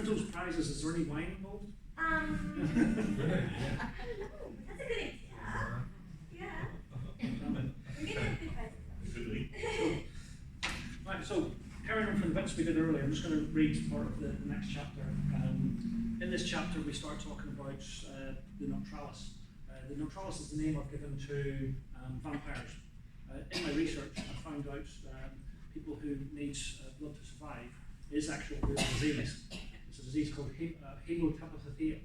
of those prizes, is there any wine involved? I don't know. That's a good idea. Yeah. We're gonna have good prizes. Right, so carrying on from the bits we did earlier, I'm just going to read part of the next chapter. In this chapter, we start talking about the Neutralis. The Neutralis is the name I've given to vampires. In my research, I found out that people who need blood to survive is actually a real disease. It's a disease called hematopathia.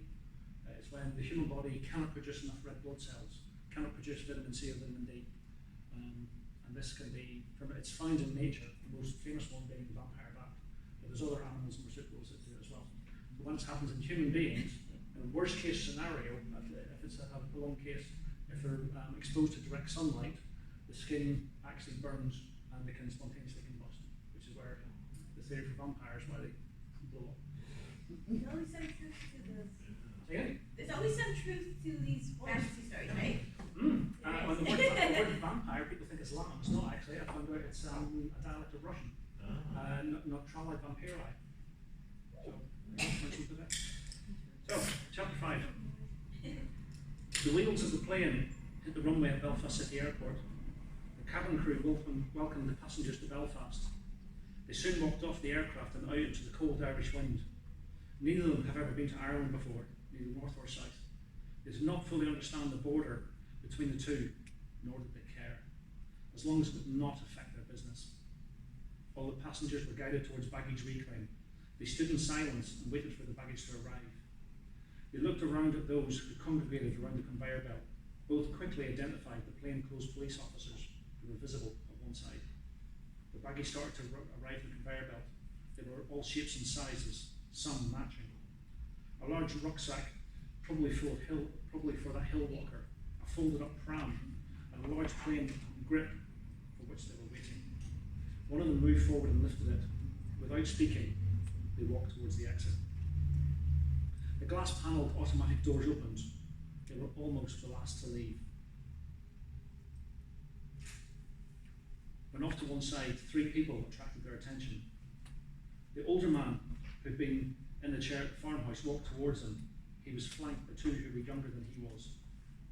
It's when the human body cannot produce enough red blood cells, cannot produce vitamin C or vitamin D. And this can be, it's found in nature, the most famous one being the vampire bat. But there's other animals and marsupials that do it as well. But when it happens in human beings, in a worst case scenario, if it's a prolonged case, if they're exposed to direct sunlight, the skin actually burns and they can spontaneously combust, which is where the theory for vampires, why they blow up. There's always some truth to this. Yeah. There's always some truth to these fantasy stories, right? On the word vampire, people think it's Latin. It's not actually. I found out it's a dialect of Russian. Neutrali vampiri. So, chapter 5. The wheels of the plane hit the runway at Belfast City Airport. The cabin crew welcomed the passengers to Belfast. They soon walked off the aircraft and out into the cold Irish wind. Neither of them have ever been to Ireland before, neither north or south. They did not fully understand the border between the two, nor did they care, as long as it would not affect their business. All the passengers were guided towards baggage reclaim. They stood in silence and waited for the baggage to arrive. They looked around at those who congregated around the conveyor belt. Both quickly identified the plainclothes police officers who were visible at one side. The baggage started to arrive in the conveyor belt. They were all shapes and sizes, some matching. A large rucksack, probably for that hill walker, a folded up pram, and a large plain grip for which they were waiting. One of them moved forward and lifted it. Without speaking, they walked towards the exit. The glass-panelled automatic doors opened. They were almost the last to leave. When off to one side, 3 people attracted their attention. The older man, who'd been in the chair at the farmhouse, walked towards them. He was flanked by 2 who were younger than he was.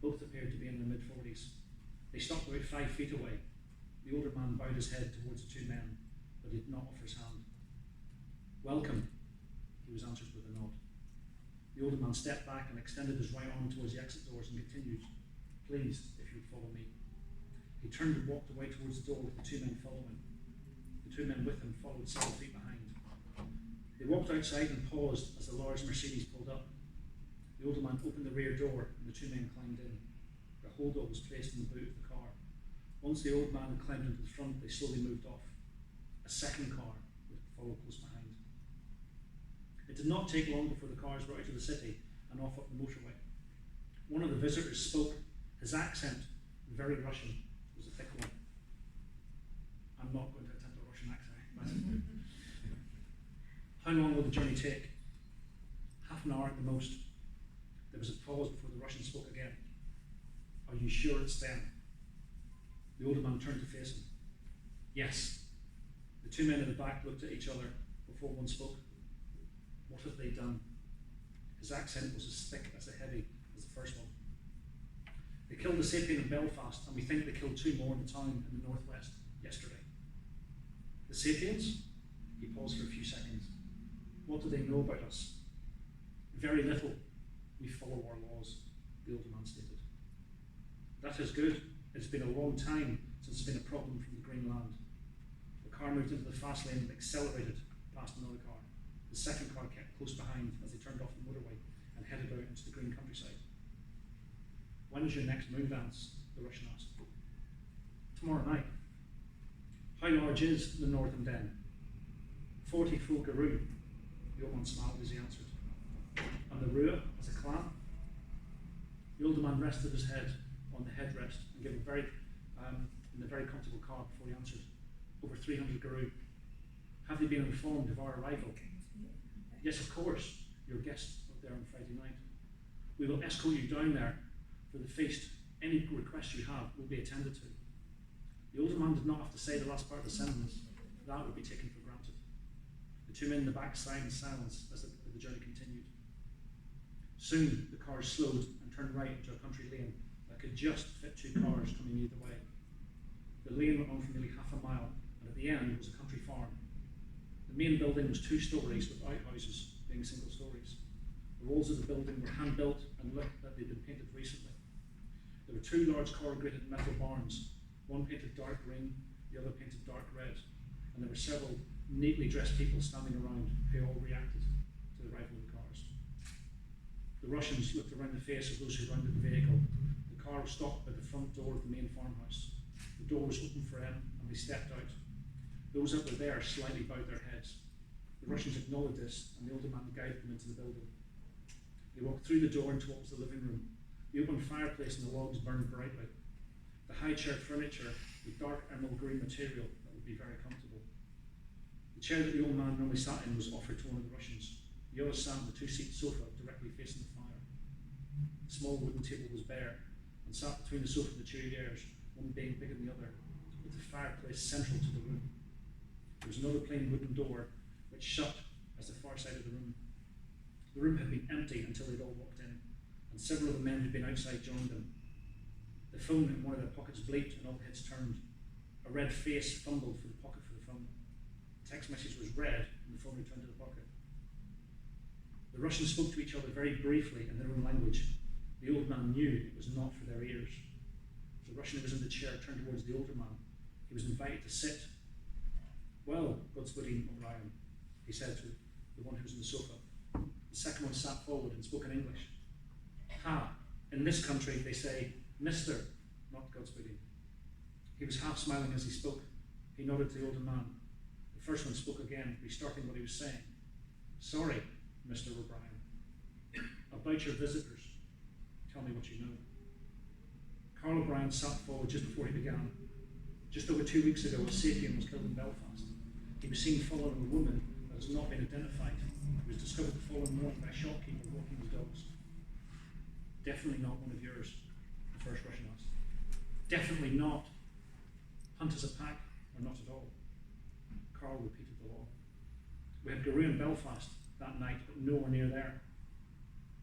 Both appeared to be in their mid-40s. They stopped about 5 feet away. The older man bowed his head towards the 2 men, but he did not offer his hand. "Welcome," he was answered with a nod. The older man stepped back and extended his right arm towards the exit doors and continued, "Please, if you would follow me." He turned and walked away towards the door with the 2 men following. The 2 men with him followed several feet behind. They walked outside and paused as the large Mercedes pulled up. The older man opened the rear door and the 2 men climbed in. The holdout was placed in the boot of the car. Once the old man had climbed into the front, they slowly moved off. A second car would follow close behind. It did not take long before the cars were out of the city and off up the motorway. One of the visitors spoke. His accent, very Russian, was a thick one. I'm not going to attempt a Russian accent. How long will the journey take? Half an hour at the most. There was a pause before the Russian spoke again. "Are you sure it's them?" The older man turned to face him. "Yes." The 2 men in the back looked at each other before one spoke. "What have they done?" His accent was as thick as heavy as the first one. "They killed the sapien in Belfast, and we think they killed 2 more in the town in the northwest yesterday." "The sapiens?" He paused for a few seconds. "What do they know about us?" "Very little. We follow our laws," the older man stated. "That is good. It's been a long time since there's been a problem from the green land." The car moved into the fast lane and accelerated past another car. The second car kept close behind as they turned off the motorway and headed out into the green countryside. "When is your next move, Vance?" the Russian asked. "Tomorrow night." "How large is the northern den?" 40 full Garou. The old man smiled as he answered. "And the Rua as a clan?" The older man rested his head on the headrest and gave in a very comfortable car before he answered. "Over 300 Garou." "Have they been informed of our arrival?" "Yes, of course. Your guests are there on Friday night. We will escort you down there for the feast. Any requests you have will be attended to." The older man did not have to say the last part of the sentence. That would be taken for granted. The two men in the back sighed in silence as the journey continued. Soon the cars slowed and turned right into a country lane that could just fit two cars coming either way. The lane went on for nearly half a mile, and at the end was a country farm. The main building was 2 stories, with outhouses being single stories. The walls of the building were hand-built and looked like they'd been painted recently. There were 2 large corrugated metal barns, one painted dark green, the other painted dark red, and there were several neatly dressed people standing around who all reacted to the arrival of the cars. The Russians looked around the face of those who rounded the vehicle. The car was stopped by the front door of the main farmhouse. The door was open for them, and they stepped out. Those that were there slightly bowed their heads. The Russians acknowledged this, and the older man guided them into the building. They walked through the door into what was the living room. The open fireplace and the logs burned brightly. The high-chaired furniture with dark emerald green material that would be very comfortable. The chair that the old man normally sat in was offered to one of the Russians. The other sat on the 2-seat sofa directly facing the fire. The small wooden table was bare, and sat between the sofa and the chairs, one being bigger than the other, with the fireplace central to the room. There was another plain wooden door, which shut as the far side of the room. The room had been empty until they'd all walked in, and several of the men who'd been outside joined them. The phone in one of their pockets bleeped and all heads turned. A red face fumbled for the pocket for the phone. The text message was read and the phone returned to the pocket. The Russians spoke to each other very briefly in their own language. The old man knew it was not for their ears. The Russian who was in the chair turned towards the older man. He was invited to sit. "Well, Gospodin O'Brien," he said to the one who was on the sofa. The second one sat forward and spoke in English. "Ha, in this country they say Mr., not Gospodin." He was half smiling as he spoke. He nodded to the older man. The first one spoke again, restarting what he was saying. "Sorry, Mr. O'Brien. About your visitors. Tell me what you know." Carl O'Brien sat forward just before he began. Just over 2 weeks ago, a Sapien was killed in Belfast. He was seen following a woman that has not been identified. He was discovered the following morning by a shopkeeper walking his dogs. "Definitely not one of yours," the first Russian asked. "Definitely not. Hunt as a pack, or not at all?" Carl repeated the law. "We had Garou in Belfast that night, but nowhere near there."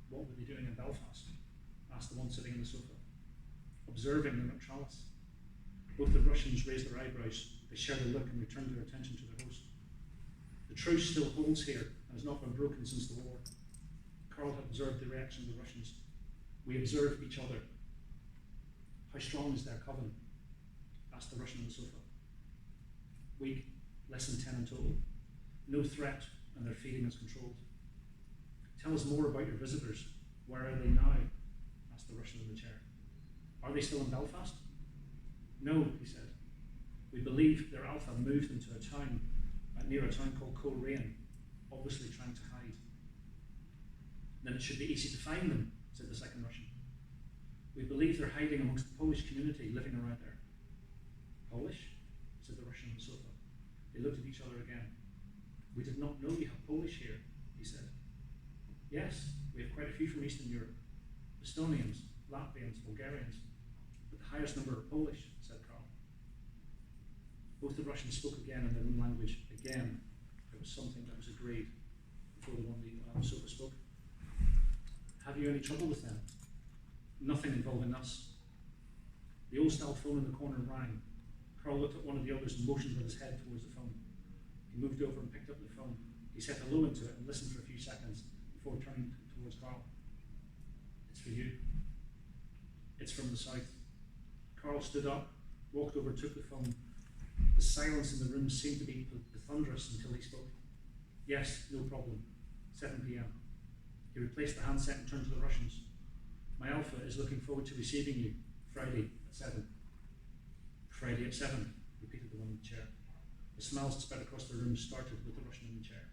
"What were they doing in Belfast?" asked the one sitting on the sofa. "Observing the Neutralis." Both the Russians raised their eyebrows. They shared a look and returned their attention to their host. "The truce still holds here and has not been broken since the war." Carl had observed the reaction of the Russians. "We observe each other." "How strong is their coven?" asked the Russian on the sofa. "Weak, less than 10 in total. No threat, and their feeding is controlled." "Tell us more about your visitors. Where are they now?" asked the Russian in the chair. "Are they still in Belfast?" "No," he said. "We believe their alpha moved them to a town, near a town called Coleraine, obviously trying to hide." "Then it should be easy to find them," said the second Russian. "We believe they're hiding amongst the Polish community living around there." "Polish?" said the Russian on the sofa. They looked at each other again. "We did not know you have Polish here," he said. "Yes, we have quite a few from Eastern Europe. Estonians, Latvians, Bulgarians, but the highest number are Polish," said Carl. Both the Russians spoke again in their own language. Again, it was something that was agreed before the one on the sofa spoke. "Have you any trouble with them?" "Nothing involving us." The old-style phone in the corner rang. Carl looked at one of the others and motioned with his head towards the phone. He moved over and picked up the phone. He said hello into it and listened for a few seconds before turning towards Carl. "It's for you." "It's from the south." Carl stood up, walked over and took the phone. The silence in the room seemed to be thunderous until he spoke. "Yes, no problem. 7 p.m. He replaced the handset and turned to the Russians. "My alpha is looking forward to receiving you Friday at 7. "Friday at 7, repeated the one in the chair. The smiles that spread across the room started with the Russian in the chair.